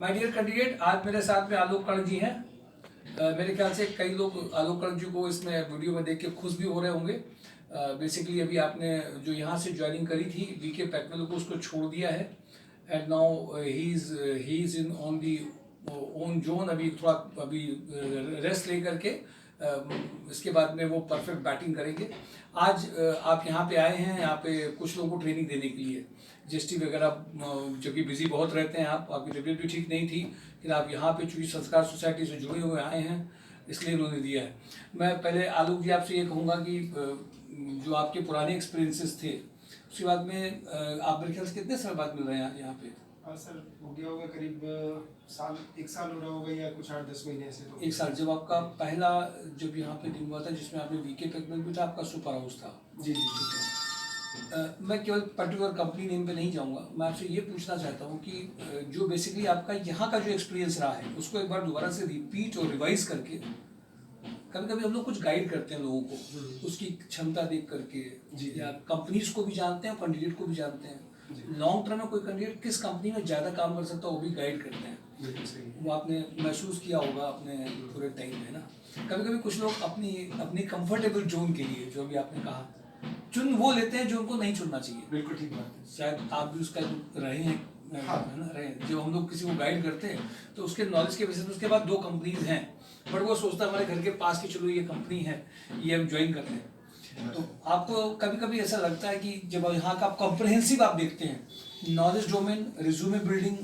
My dear candidate, आज मेरे साथ में आलोक कर्ण जी हैं। मेरे ख्याल से कई लोग आलोक कर्ण जी को इसमें वीडियो में देख के खुश भी हो रहे होंगे। बेसिकली अभी आपने जो यहाँ से ज्वाइनिंग करी थी वीके पैटर्न को, उसको छोड़ दिया है and now he is in on the own zone. अभी रेस्ट ले करके इसके बाद में वो परफेक्ट बैटिंग करेंगे। आज आप यहाँ पे आए हैं, यहाँ पे कुछ लोगों को ट्रेनिंग देने के लिए। जीएसटी वगैरह जो कि बिजी बहुत रहते हैं, आपकी तबीयत भी ठीक नहीं थी, लेकिन आप यहाँ पे चूँकि संस्कार सोसाइटी से जुड़े हुए आए हैं इसलिए उन्होंने दिया है। मैं पहले आलोक जी आपसे ये कहूँगा कि जो आपके पुराने एक्सपीरियंसेस थे उसके बाद में आप मेरे ख्याल से कितने साल बाद मिल रहे हैं यहाँ पे? हाँ सर, हो गया होगा करीब एक साल हो रहा होगा या कुछ 8-10 महीने से। तो एक साल। जब आपका पहला जब यहाँ पे दिन हुआ था जिसमें आपने वीके पैटर्न भी था, आपका सुपर हाउस था। जी जी जी। मैं केवल पर्टिकुलर कंपनी नेम पे नहीं जाऊँगा, मैं आपसे ये पूछना चाहता हूँ कि जो बेसिकली आपका यहाँ का जो एक्सपीरियंस रहा है उसको एक बार दोबारा से रिपीट और रिवाइज करके, कभी कभी हम लोग कुछ गाइड करते हैं लोगों को उसकी क्षमता देख करके, या कंपनीज को भी जानते हैं और कैंडिडेट को भी जानते हैं। लॉन्ग टर्म में कोई कैंडिडेट किस कंपनी में ज़्यादा काम कर सकता है वो भी गाइड करते हैं। वो आपने महसूस किया होगा अपने पूरे टाइम में ना। कभी कभी कुछ लोग अपनी अपनी कंफर्टेबल जोन के लिए, जो भी आपने कहा, चुन वो लेते हैं जो उनको नहीं चुनना चाहिए। बिल्कुल ठीक बात है। शायद आप भी उसका रहे हैं। हाँ। है ना, रहे। जब हम लोग किसी को गाइड करते हैं तो उसके नॉलेज के बेसिस पे उसके बाद 2 कंपनीज हैं, बट वो सोचता है हमारे घर के पास की चलो ये कंपनी है, ये हम ज्वाइन करते हैं। तो आपको कभी कभी ऐसा लगता है कि जब यहाँ का कॉम्प्रहेंसिव आप देखते हैं, नॉलेज डोमेन, रिज्यूमे बिल्डिंग,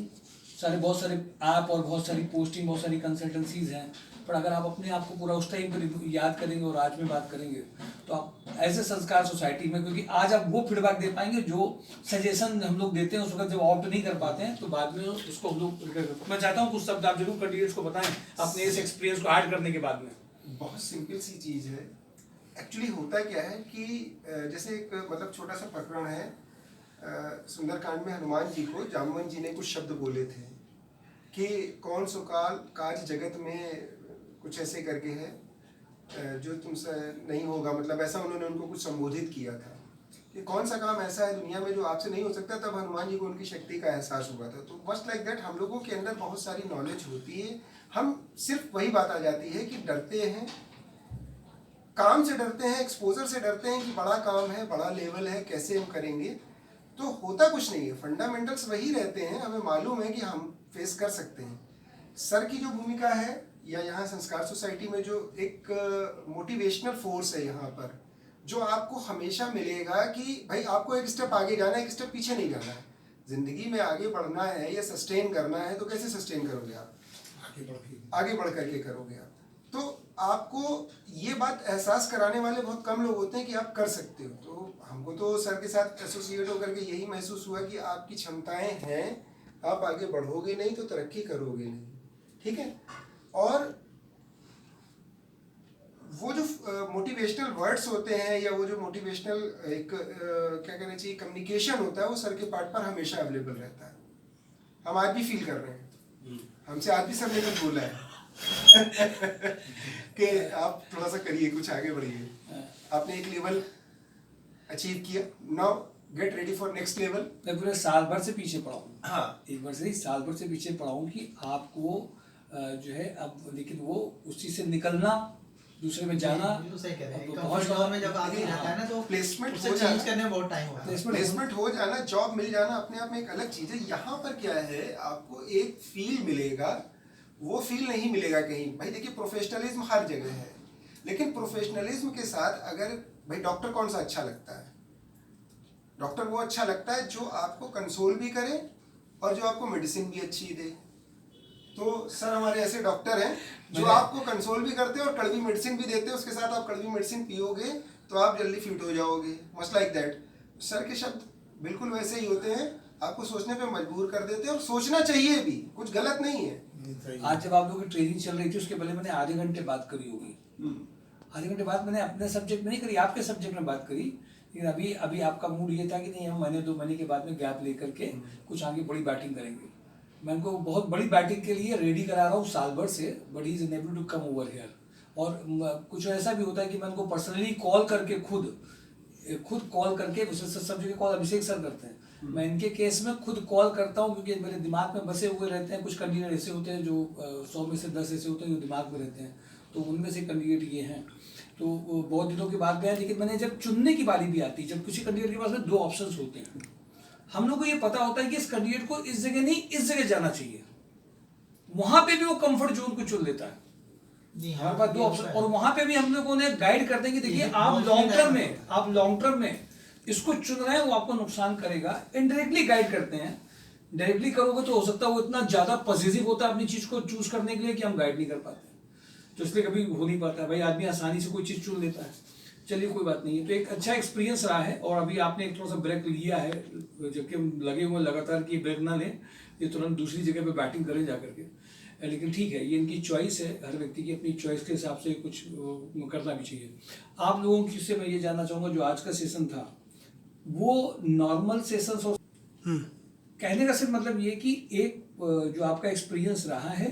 बहुत सारे ऐप और बहुत सारी पोस्टिंग, बहुत सारी कंसल्टेंसीज हैं, पर अगर आप अपने आप को पूरा उस टाइम पर याद करेंगे और आज में बात करेंगे तो आप ऐसे संस्कार सोसाइटी में, क्योंकि आज आप वो फीडबैक दे पाएंगे जो सजेशन हम लोग देते हैं उस वक्त जब ऑप्ट नहीं कर पाते हैं तो बाद में उसको हम लोग। मैं चाहता हूँ कुछ शब्द आप जरूर कैंडिडेट्स को बताएं अपने इस एक्सपीरियंस को ऐड करने के बाद में। बहुत सिंपल सी चीज़ है। एक्चुअली होता क्या है कि जैसे एक मतलब छोटा सा प्रकरण है, सुंदरकांड में हनुमान जी को जामवंत जी ने कुछ शब्द बोले थे कि कौन सो काज जगत में कुछ ऐसे करके है जो तुमसे नहीं होगा, मतलब ऐसा उन्होंने उनको कुछ संबोधित किया था कि कौन सा काम ऐसा है दुनिया में जो आपसे नहीं हो सकता। तब हनुमान जी को उनकी शक्ति का एहसास हुआ था। तो बस लाइक दैट हम लोगों के अंदर बहुत सारी नॉलेज होती है, हम सिर्फ वही बात आ जाती है कि डरते हैं, काम से डरते हैं, एक्सपोजर से डरते हैं कि बड़ा काम है, बड़ा लेवल है, कैसे हम करेंगे। तो होता कुछ नहीं है, फंडामेंटल्स वही रहते हैं, हमें मालूम है कि हम फेस कर सकते हैं। सर की जो भूमिका है या यहाँ संस्कार सोसाइटी में जो एक मोटिवेशनल फोर्स है यहाँ पर, जो आपको हमेशा मिलेगा कि भाई आपको एक स्टेप आगे जाना है, एक स्टेप पीछे नहीं जाना है। जिंदगी में आगे बढ़ना है या सस्टेन करना है तो कैसे सस्टेन करोगे आप? आगे बढ़ करके करोगे आप। तो आपको ये बात एहसास कराने वाले बहुत कम लोग होते हैं कि आप कर सकते हो। तो हमको तो सर के साथ एसोसिएट होकर के यही महसूस हुआ कि आपकी क्षमताएं हैं, आप आगे बढ़ोगे नहीं तो तरक्की करोगे नहीं, ठीक है। और वो जो मोटिवेशनल वर्ड्स होते हैं या वो जो मोटिवेशनल एक क्या कहना चाहिए कम्युनिकेशन होता है, वो सर के पार्ट पर हमेशा अवेलेबल रहता है। हम आज भी फील कर रहे हैं, हमसे आज भी सर ने कुछ बोला है कि आप थोड़ा सा करिए, कुछ आगे बढ़िए। आपने एक लेवल अचीव किया, now get ready for next level. मैं पूरे साल भर से पीछे पड़ा हूँ। हाँ, एक बार से नहीं, साल भर से पीछे पड़ा हूँ कि आपको जो है अब, लेकिन वो उस चीज से निकलना, दूसरे में जाना, तो सही कह रहे हैं। बहुत कंफर्ट में जब आदमी रहता है ना तो प्लेसमेंट उसे हो चेंज जाना, करने में बहुत टाइम होता है। प्लेसमेंट हो जाना, जॉब मिल जाना अपने आप में एक अलग चीज है। यहाँ पर क्या है, आपको एक फील मिलेगा, वो फील नहीं मिलेगा कहीं। भाई देखिए, प्रोफेशनलिज्म हर जगह है, लेकिन प्रोफेशनलिज्म के साथ अगर भाई डॉक्टर कौन सा अच्छा लगता है? डॉक्टर वो अच्छा लगता है जो आपको कंसोल भी करे और जो आपको मेडिसिन भी अच्छी दे। तो सर हमारे ऐसे डॉक्टर हैं जो आपको कंसोल भी करते हैं और कड़वी मेडिसिन भी देते हैं। उसके साथ आप कड़वी मेडिसिन पियोगे तो आप जल्दी फिट हो जाओगे, मस्ट लाइक दैट। सर के शब्द बिल्कुल वैसे ही होते हैं, आपको सोचने पे मजबूर कर देते हैं और सोचना चाहिए भी, कुछ गलत नहीं है। आज जब आप लोगों की ट्रेनिंग चल रही थी उसके पहले मैंने आधे घंटे बात करी होगी। आधे घंटे बाद मैंने अपने सब्जेक्ट में नहीं करी, आपके सब्जेक्ट में बात करी। लेकिन अभी आपका मूड ये था कि नहीं, हम महीने 2 महीने के बाद में गैप लेकर के कुछ आगे बड़ी बैटिंग करेंगे। मैं उनको बहुत बड़ी बैटिंग के लिए रेडी करा रहा हूँ साल भर से, but he is unable to come over here. और कुछ ऐसा भी होता है कि मैं उनको पर्सनली कॉल करके खुद कॉल करके, सब जगह कॉल अभिषेक सर करते हैं, मैं इनके केस में खुद कॉल करता हूँ, क्योंकि मेरे दिमाग में बसे हुए रहते हैं। कुछ कैंडिडेट ऐसे होते हैं जो 100 में से 10 ऐसे होते हैं जो दिमाग में रहते हैं, तो उनमें से कैंडिडेट ये हैं। तो वो बहुत दिनों के बाद गया, लेकिन मैंने जब चुनने की बारी भी आती है, जब किसी कैंडिडेट के पास में 2 ऑप्शंस होते हैं, हम लोग को ये पता होता है कि इस कैंडिडेट को इस जगह नहीं इस जगह जाना चाहिए, वहां पे भी वो कंफर्ट जोन को चुन लेता है। हमारे पास 2 ऑप्शन, और वहां पे भी हम लोगों ने गाइड कर देंगे, देखिए आप लॉन्ग टर्म में इसको चुन रहे हैं, वो आपको नुकसान करेगा। इनडायरेक्टली गाइड करते हैं, डायरेक्टली करोगे तो हो सकता है वो इतना ज्यादा पॉजिटिव होता है अपनी चीज को चूज करने के लिए कि हम गाइड नहीं कर पाते, तो इसलिए कभी हो नहीं पाता। भाई आदमी आसानी से कोई चीज चुन लेता है। चलिए कोई बात नहीं है। तो एक अच्छा एक्सपीरियंस रहा है, और अभी आपने एक थोड़ा सा ब्रेक लिया है, जबकि हम लगे हुए लगातार कि ब्रेक ना लें, ये तुरंत दूसरी जगह पे बैटिंग करें जा करके। लेकिन ठीक है, ये इनकी चॉइस है, हर व्यक्ति की अपनी चॉइस के हिसाब से कुछ करना भी चाहिए। आप लोगों की से मैं ये जानना चाहूँगा, जो आज का सेशन था वो नॉर्मल सेशन हो, कहने का सिर्फ मतलब ये कि एक जो आपका एक्सपीरियंस रहा है